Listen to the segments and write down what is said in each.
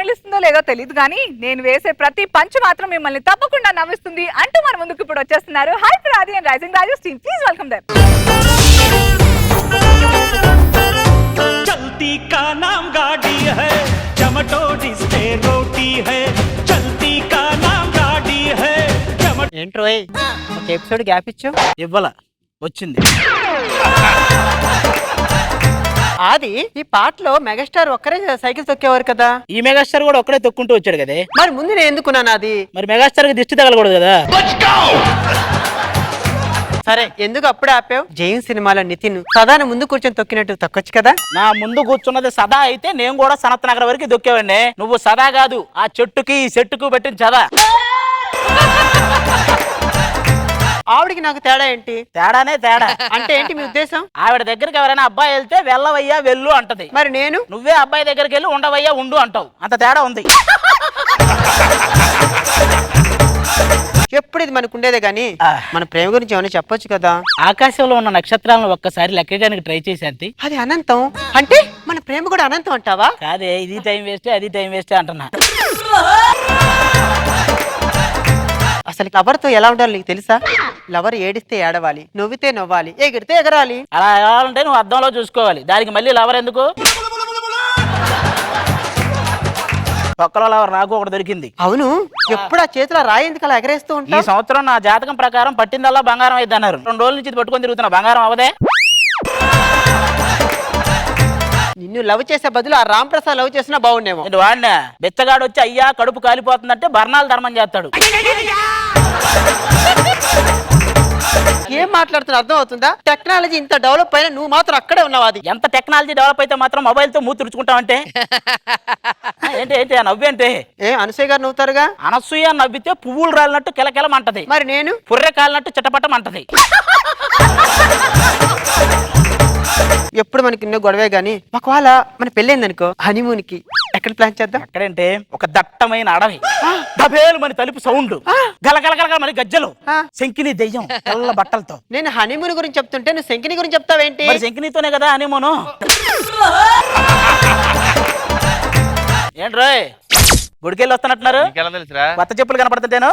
నమిలిస్తుందో లేదో తెలియదు కానీ నేను వేసే ప్రతి పంచ్ మాత్రం మిమ్మల్ని తప్పకుండా నవ్విస్తుంది అంటూ మన ముందుకు ఇప్పుడు వచ్చేస్తున్నారు hyper Aadi and rising Rajesh team. Please welcome them. चलती का नाम गाड़ी है चमटोड़ी से रोटी है चलती का नाम गाड़ी है ఏంట్రో ఒక ఎపిసోడ్ గ్యాప్ ఇచ్చావు. ఇవ్వాల వచ్చింది. అది ఈ పాటలో మెగాస్టార్ ఒక్కరే సైకిల్ తొక్కేవారు కదా. ఈ మెగాస్టార్ కూడా ఒక్కడే తొక్కుంటూ వచ్చాడు కదే. మరి ముందు నేను ఎందుకున్నాను అది? మరి మెగాస్టార్ కి దిష్టి తగలకూడదు కదా. సరే ఎందుకు అప్పుడే ఆపావు? జైన్ సినిమాలో నితిన్ సదాను ముందు కూర్చొని తొక్కినట్టు తొక్కొచ్చు కదా. నా ముందు కూర్చున్నది సదా అయితే నేను కూడా సనత్ నగర్ వరకు దొక్కేవాడిని. నువ్వు సదా కాదు, ఆ చెట్టుకి ఈ చెట్టుకు పెట్టిన చదా. ఆవిడికి నాకు తేడా ఏంటి? తేడానే తేడా. అంటే ఏంటి మీ ఉద్దేశం? ఆవిడ దగ్గరికి ఎవరైనా అబ్బాయి వెళ్తే వెళ్ళవయ్యా వెళ్ళు అంటది. మరి నేను నువ్వే అబ్బాయి దగ్గరికి వెళ్ళి ఉండవయ్యా ఉండు అంటావు. అంత తేడా ఉంది. ఎప్పుడు ఇది మనకు ఉండేదే గాని మన ప్రేమ గురించి ఏమైనా చెప్పొచ్చు కదా. ఆకాశంలో ఉన్న నక్షత్రాలను ఒక్కసారి లెక్కడానికి ట్రై చేసేంతి. అది అనంతం అంటే మన ప్రేమ కూడా అనంతం అంటావా? కాదే, ఇది టైం వేస్టే అది టైం వేస్టే అంటున్నా. అసలు లవర్తో ఎలా ఉండాలి నీకు తెలుసా? లవర్ ఏడిస్తే ఏడవాలి, నవ్వితే నవ్వాలి, ఎగిరితే ఎగరాలి. అలా ఎలాలంటే నువ్వు అద్దంలో చూసుకోవాలి. దానికి మళ్ళీ లవర్ ఎందుకు? పక్కలో లవర్ నాకు ఒకటి దొరికింది. అవును, ఎప్పుడు ఆ చేతిలో రాయి ఎందుకు అలా ఎగరేస్తూ ఈ ఉంటావు? సంవత్సరం నా జాతకం ప్రకారం పట్టిందల్లా బంగారం అయింది అన్నారు. 2 రోజుల నుంచి పట్టుకొని తిరుగుతున్నా, బంగారం అవదే. నిన్ను లవ్ చేసే బదులు ఆ రామ్ ప్రసాద్ లవ్ చేసినా బాగుండేమో. వాడినా బెచ్చగాడు వచ్చి అయ్యా కడుపు కాలిపోతుందంటే బర్ణాలు ధర్మం చేస్తాడు. ఏం మాట్లాడుతున్నా అర్థం అవుతుందా? టెక్నాలజీ ఇంత డెవలప్ అయినా నువ్వు మాత్రం అక్కడే ఉన్నావు. అది ఎంత టెక్నాలజీ డెవలప్ అయితే మాత్రం మొబైల్ తో మూతి తుడుచుకుంటావంటే ఏంటి ఏంటి ఆ నవ్వు అంటే? అనసూయ గారు నవ్వుతారుగా. అనసూయ నవ్వితే పువ్వులు రాలినట్టు కిలకిలమంటది. మరి నేను పుర్రె కాలినట్టు చిటపటమంటది. ఎప్పుడు మనకి ఎన్నో గొడవే గానీ ఒకవేళ మన పెళ్ళైందనుకో హనీమూన్ కి ఎక్కడ ప్లాన్ చేద్దాం? ఎక్కడంటే ఒక దట్టమైన అడవి, డబేలు మన తలుపు సౌండ్, గలగలగల మరి గజ్జలు, శంకిని దెయ్యం తెల్ల బట్టలతో. నేను హనీమూన్ గురించి చెప్తుంటే నువ్వు శంకిని గురించి చెప్తావేంటి? మరి శంకినితోనే కదా హనీమూను. ఏంట్రోయ్ గుడికెళ్ళి వస్తున్నట్టున్నారు? కొత్త చెప్పులు కనపడుతుంటేను.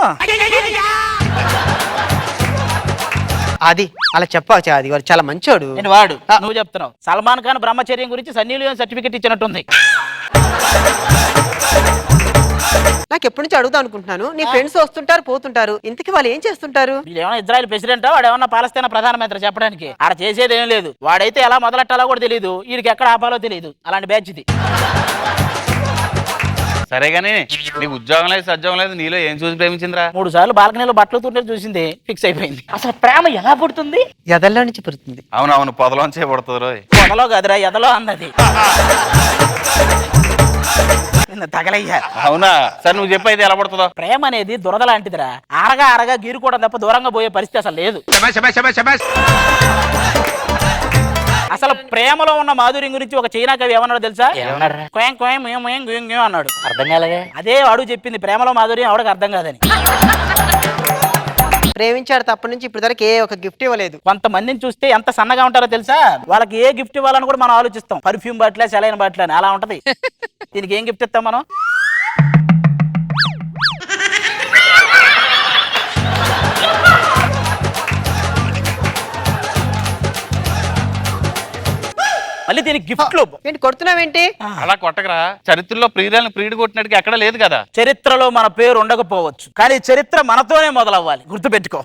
అది అలా చెప్పవచ్చు. అది వాడు చాలా మంచోడు. నేను వాడు నువ్వు చెప్తున్నావు. సల్మాన్ ఖాన్ బ్రహ్మచర్యం గురించి సన్నీ లియోన్ సర్టిఫికెట్ ఇచ్చినట్టుంది. నాకు ఎప్పటి నుంచి అడుగుతా అనుకుంటున్నాను. నీ ఫ్రెండ్స్ వస్తుంటారు పోతుంటారు, ఇంతకీ వాళ్ళు ఏం చేస్తుంటారు? వీడేమన్నా ఇజ్రాయెల్ ప్రెసిడెంటా, వాడు ఏమన్నా పాలస్తీనా ప్రధానమంత్రి చెప్పడానికి? ఆడ చేసేది ఏం లేదు. వాడైతే ఎలా మొదలెట్టాలో కూడా తెలియదు, వీడికి ఎక్కడ ఆపాలో తెలియదు. అలాంటి బ్యాచ్ ఇది. సరే గానీ నీకు ఉద్యోగం లేదు సద్యోగం లేదు, నీలో ఏం చూసి ప్రేమించిందిరా? 3 సార్లు బాల్కనీలో బట్టలు తుంటే చూసింది, ఫిక్స్ అయిపోయింది. అసలు ప్రేమ ఎలా పుడుతుంది? ఎదల్లో నుంచి పుడుతుంది. అవునవును, పొదలోంచే పడుతుంది రోయ్. పొదలో గదిరా ఎదలో అన్నది. తగలయ్యా. అవునా? సరే నువ్వు చెప్పు అయితే ఎలా పడుతుందో. ప్రేమ అనేది దురద లాంటిదిరా. ఆరగా గీరుకోవడం తప్ప దూరంగా పోయే పరిస్థితి అసలు లేదు. అసలు ప్రేమలో ఉన్న మాధుర్యం గురించి ఒక చైనా కవి ఏమన్నాడు తెలుసా? అన్నాడు. అర్థం కాలేదే. అదే వాడు చెప్పింది, ప్రేమలో మాధుర్యం ఆవిడకి అర్థం కాదని. ప్రేమించాడు తప్పటి నుంచి ఇప్పుడు దానికి ఏ ఒక గిఫ్ట్ ఇవ్వలేదు. కొంతమందిని చూస్తే ఎంత సన్నగా ఉంటారో తెలుసా? వాళ్ళకి ఏ గిఫ్ట్ ఇవ్వాలని కూడా మనం ఆలోచిస్తాం. పర్ఫ్యూమ్ బాటిల్, సెలైన్ బాటిల్ అని అలా ఉంటది. దీనికి ఏం గిఫ్ట్ ఇస్తాం మనం? మళ్ళీ దీనికి గిఫ్ట్లు. ఏంటి కొడుతున్నావేంటి? అలా కొట్టకరా. చరిత్రలో ప్రియురాలను ప్రియుడు కొట్టినట్టుగా ఎక్కడ లేదు కదా. చరిత్రలో మన పేరు ఉండకపోవచ్చు, కానీ చరిత్ర మనతోనే మొదలవ్వాలి. గుర్తుపెట్టుకో.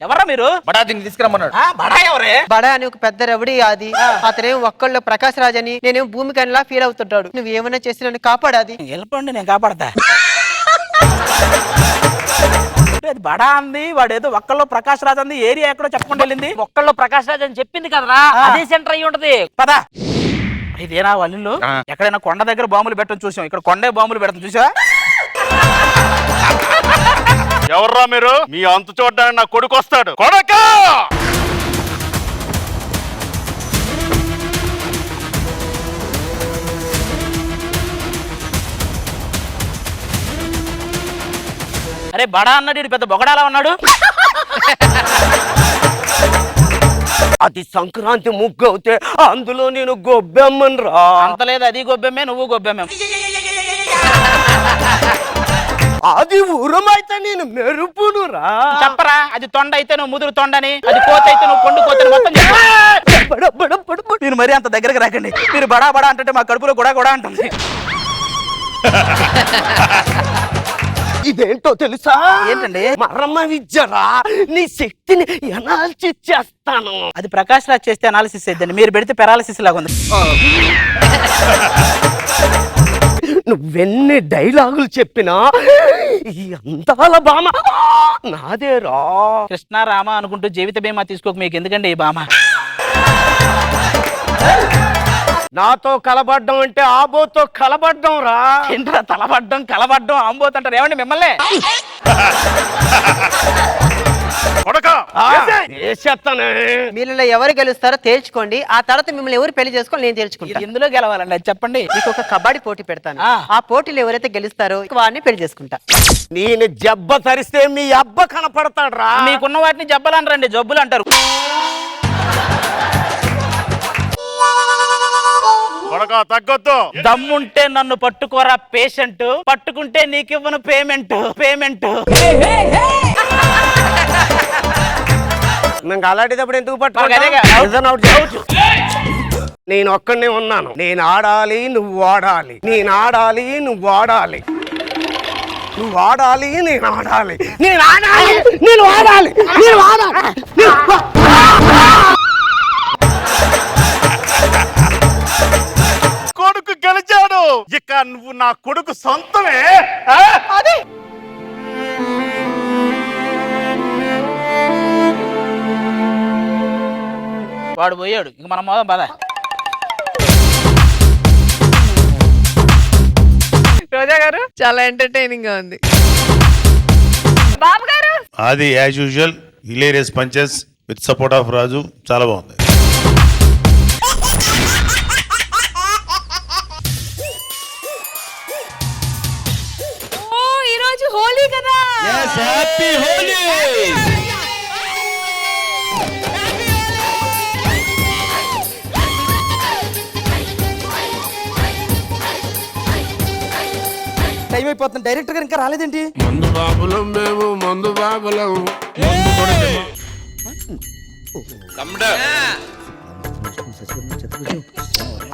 ఎవరా మీరు? బడా దీన్ని తీసుకురమ్మన్నాడు. బడా ఎవరే? బడా అని ఒక పెద్ద రవిడి. అది అతనేం ఒక్కళ్ళు ప్రకాశ్ రాజ్ అని, నేనేం భూమికనిలా ఫీల్ అవుతుంటాడు. నువ్వు ఏమైనా చేసి నన్ను కాపాడాది. వెళ్ళిపోండి, నేను కాపాడతా. బడా అంది, వాడు ఏదో ఒక్కళ్ళు ప్రకాశ్ రాజ్ అంది. ఏరియా ఎక్కడో చెప్పకుండా వెళ్ళింది. ఒక్కళ్ళు ప్రకాశ్ రాజ్ అని చెప్పింది కదరా, అదే సెంటర్ అయ్యి ఉంటది. పదా ఇదేనా వాళ్ళు? ఎక్కడైనా కొండ దగ్గర బాంబులు పెట్టడం చూసాం, ఇక్కడ కొండే బాంబులు పెడతాం చూసా? ఎవర్రా మీరు? మీ అంతు చూడడానికి నా కొడుకు వస్తాడు. కొడక అరే బడా అన్నాడు, పెద్ద బొగడాలా ఉన్నాడు. అది సంక్రాంతి ముగ్గు అవుతే అందులో నేను గొబ్బెమ్మను రా. అంత లేదు, అది గొబ్బెమ్మే నువ్వు గొబ్బెమ్మే. అది ఉరమైతే నేను మెరుపును రా. చెప్పరా, అది తొండ అయితే నువ్వు ముదురు తొండని, అది కోత అయితే నువ్వు కొండు కోతని, మొత్తం చెప్పు. బడ బడ బడ బడ. మీరు మరీ అంత దగ్గరకు రాకండి. మీరు బడా బడా అంటే మా కడుపులో కూడా కూడా అంటుంది. ఇదేంటో తెలుసా? ఏంటండి? మరమ విద్యరా, నీ శక్తిని ఎనాలిసిస్ చేస్తాను. అది ప్రకాష్ రాజ్ చేస్తే అనాలిసిస్ అయిద్దండి, మీరు పెడితే పెరాలసిస్ లాగా ఉంది. నువ్వెన్ని డైలాగులు చెప్పినా ఈ అందాల బామ నాదేరా. కృష్ణ రామ అనుకుంటూ జీవిత బీమా తీసుకోక మీకు ఎందుకండి ఈ బామ? నాతో కలబడ్డం అంటే ఆబోతో కలబడ్డం రా. ఏంట్రా తలబడ్డం కలబడ్డం ఆంబోతుంటారు, ఏమండి మిమ్మల్ని? కొడకా చేస్తానే. మీలో ఎవరు గెలుస్తారో తేల్చుకోండి. ఆ తర్వాత మిమ్మల్ని ఎవరు పెళ్లి చేసుకోవాలి నేను తేల్చుకుంటా. ఇందులో గెలవాలండి, అది చెప్పండి. మీకు ఒక కబడ్డీ పోటీ పెడతాను. ఆ. ఆ పోటీలో ఎవరైతే గెలుస్తారో వారిని పెళ్లి చేసుకుంటా. నేను జబ్బ తరిస్తే మీ అబ్బ కనపడతాడు రా. మీకున్న వాటిని జబ్బలు అంటారండి, జబ్బులు అంటారు. కొడకా తగ్గొద్దు. దమ్ముంటే నన్ను పట్టుకోరా పేషెంట్, పట్టుకుంటే నీకివ్వను పేమెంట్. మేము అలాంటిదప్పుడు ఎందుకు మనకు అదేగా. నేను ఒక్కడనే ఉన్నాను. నేను ఆడాలి, నువ్వు ఆడాలి. నేను ఆడాలి, నువ్వు ఆడాలి. నువ్వు ఆడాలి, నేను ఆడాలి. నేను ఆడాలి, నేను ఆడాలి. నేను ఆడాలి. కొడుకు గెలిచాడు. ఇక నువ్వు నా కొడుకు సొంతమే. అదే వాడు పోయాడు, ఇంక మనం మోదాం పద. రోజా గారు, చాలా ఎంటర్టైనింగ్ గా ఉంది. బాబు గారు, అది as usual hilarious punches with support of Raju, చాలా బాగుంది. ఓ ఈ రోజు హోలీ కదా. హ్యాపీ హోలీ. టైం అయిపోతుంది, డైరెక్టర్ గారు ఇంకా రాలేదేంటి? మందు బాబులం మేము, మందు బాబులం.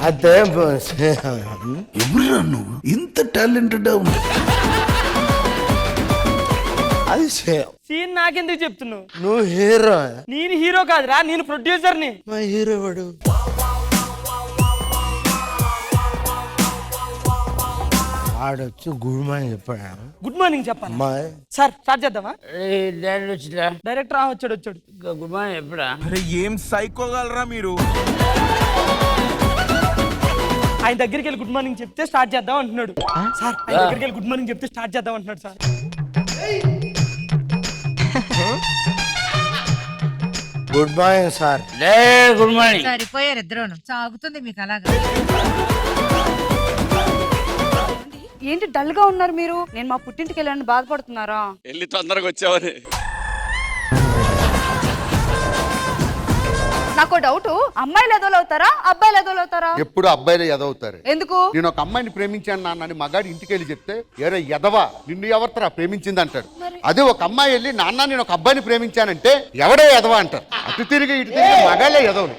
అదే ఎవరురా నువ్వు ఇంత టాలెంటెడ్ ఉంది? అది సీన్ నాకెందుకు చెప్తున్నావు? నువ్వు హీరో. నేను హీరో కాదురా, నేను ప్రొడ్యూసర్ ని. మా హీరో వాడు. ఆడొచ్చి గుడ్ మార్నింగ్ చెప్పాడు. గుడ్ మార్నింగ్ చెప్పాలి సార్. స్టార్ట్ చేద్దామా? డైరెక్టర్ వచ్చాడు. గుడ్ మార్నింగ్ ఎప్పుడా? ఏం సైకోగలరా మీరు? ఆయన దగ్గరికి వెళ్ళి గుడ్ మార్నింగ్ చెప్తే స్టార్ట్ చేద్దాం అంటున్నాడు సార్. ఆయన దగ్గరికి వెళ్ళి గుడ్ మార్నింగ్ చెప్తే స్టార్ట్ చేద్దాం అంటున్నాడు sir. Good morning sir. Good morning. సరిపోయారు ఇద్దరు, సాగుతుంది మీకు అలాగా. ఏంటి డల్ గా ఉన్నారు మీరు? నేను మా పుట్టింటికి వెళ్ళాలని బాధపడుతున్నారా? వెళ్ళి తొందరగా వచ్చావని. నాకు డౌట్, అమ్మాయిలు ఎదోలు అవుతారా, అబ్బాయిలు ఎదోలు అవుతారా? ఎప్పుడు అబ్బాయిలు ఎదవుతారు. ఎందుకు? నేను ఒక అమ్మాయిని ప్రేమించాను నాన్నని మగాడి ఇంటికి వెళ్ళి చెప్తే ఎరే ఎదవా నిన్ను ఎవరితరా ప్రేమించింది అంటాడు. అదే ఒక అమ్మాయి వెళ్ళి నాన్న నేను ఒక అబ్బాయిని ప్రేమించానంటే ఎవడే ఎదవా అంటారు. అటు తిరిగి ఇటు తిరిగి మగాళ్ళే ఎదవలు.